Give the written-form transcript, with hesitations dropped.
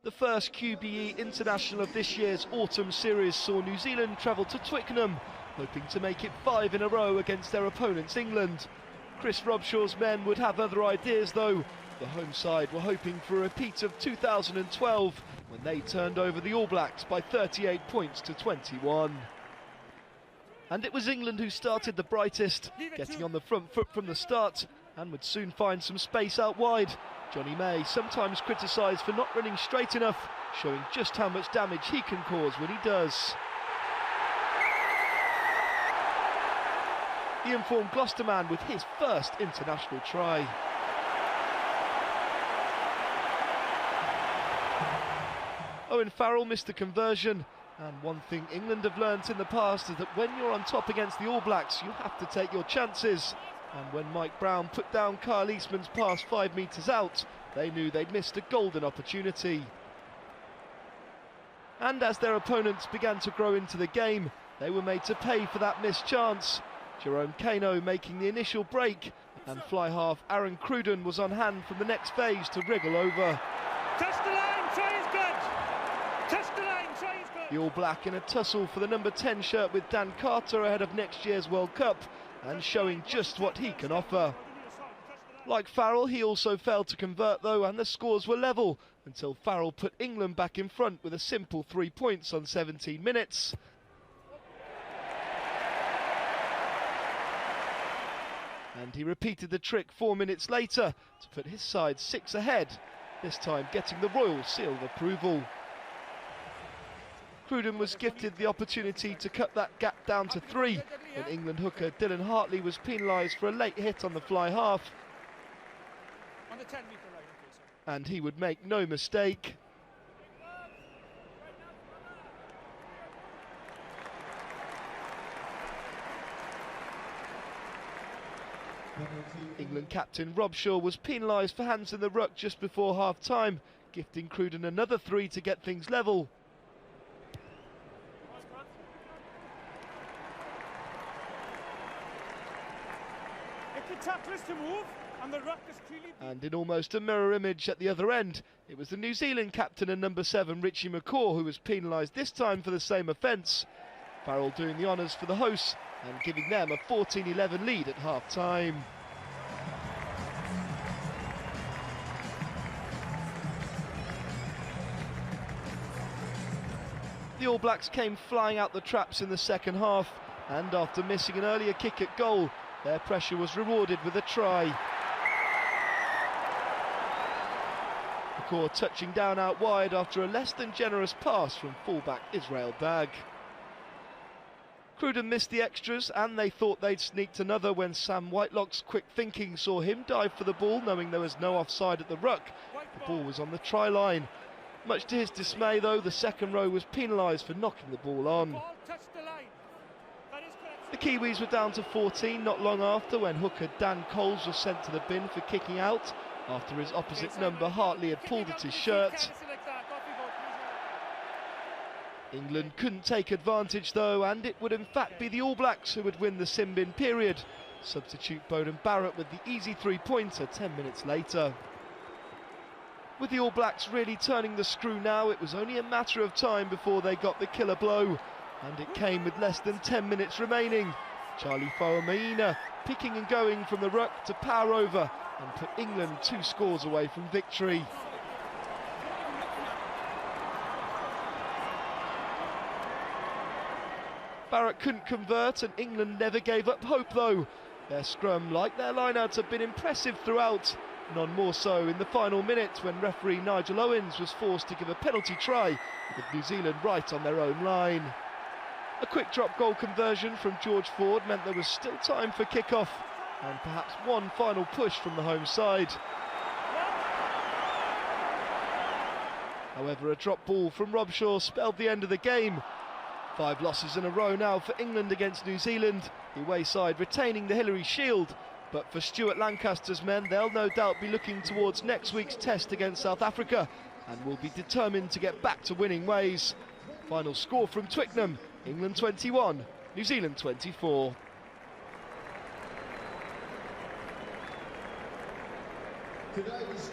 The first QBE international of this year's autumn series saw New Zealand travel to Twickenham, hoping to make it 5 in a row against their opponents England. Chris Robshaw's men would have other ideas though. The home side were hoping for a repeat of 2012 when they turned over the All Blacks by 38 points to 21. And it was England who started the brightest, getting on the front foot from the start and would soon find some space out wide. Johnny May, sometimes criticised for not running straight enough, showing just how much damage he can cause when he does. The informed Gloucester man with his first international try. Owen Farrell missed the conversion, and one thing England have learnt in the past is that when you're on top against the All Blacks, you have to take your chances. And when Mike Brown put down Kyle Eastman's pass 5 metres out, they knew they'd missed a golden opportunity. And as their opponents began to grow into the game, they were made to pay for that missed chance. Jerome Kano making the initial break, and fly half Aaron Cruden was on hand from the next phase to wriggle over. Touch the line, try is good! Touch the line, try is good! The All Black in a tussle for the number 10 shirt with Dan Carter ahead of next year's World Cup, and showing just what he can offer. Like Farrell, he also failed to convert though, and the scores were level until Farrell put England back in front with a simple 3 points on 17 minutes. And he repeated the trick 4 minutes later to put his side 6 ahead, this time getting the royal seal of approval. Cruden was gifted the opportunity to cut that gap down to 3 when England hooker Dylan Hartley was penalised for a late hit on the fly half. On the 10 metre line, okay, And he would make no mistake. England captain Robshaw was penalised for hands in the ruck just before half-time, gifting Cruden another 3 to get things level. To move, and the ruck is clearly... And in almost a mirror image at the other end, it was the New Zealand captain and number 7 Richie McCaw who was penalised this time for the same offence. Farrell doing the honours for the hosts and giving them a 14-11 lead at half-time. The All Blacks came flying out the traps in the second half, and after missing an earlier kick at goal, their pressure was rewarded with a try. McCaw touching down out wide after a less than generous pass from fullback Israel Bagg. Cruden missed the extras and they thought they'd sneaked another when Sam Whitelock's quick thinking saw him dive for the ball, knowing there was no offside at the ruck. The ball was on the try line. Much to his dismay though, the second row was penalised for knocking the ball on. The Kiwis were down to 14 not long after when hooker Dan Coles was sent to the bin for kicking out after his opposite number Hartley had pulled at his shirt. England couldn't take advantage though, and it would in fact be the All Blacks who would win the sin bin period. Substitute Bowden Barrett with the easy 3-pointer 10 minutes later. With the All Blacks really turning the screw now, it was only a matter of time before they got the killer blow. And it came with less than 10 minutes remaining. Charlie Fa'amaina picking and going from the ruck to power over and put England 2 scores away from victory. Barrett couldn't convert and England never gave up hope though. Their scrum, like their lineouts, have been impressive throughout. None more so in the final minute when referee Nigel Owens was forced to give a penalty try with New Zealand right on their own line. A quick drop goal conversion from George Ford meant there was still time for kick-off and perhaps one final push from the home side. However, a drop ball from Robshaw spelled the end of the game. 5 losses in a row now for England against New Zealand, the away side retaining the Hillary Shield. But for Stuart Lancaster's men, they'll no doubt be looking towards next week's test against South Africa and will be determined to get back to winning ways. Final score from Twickenham: England 21, New Zealand 24. Today's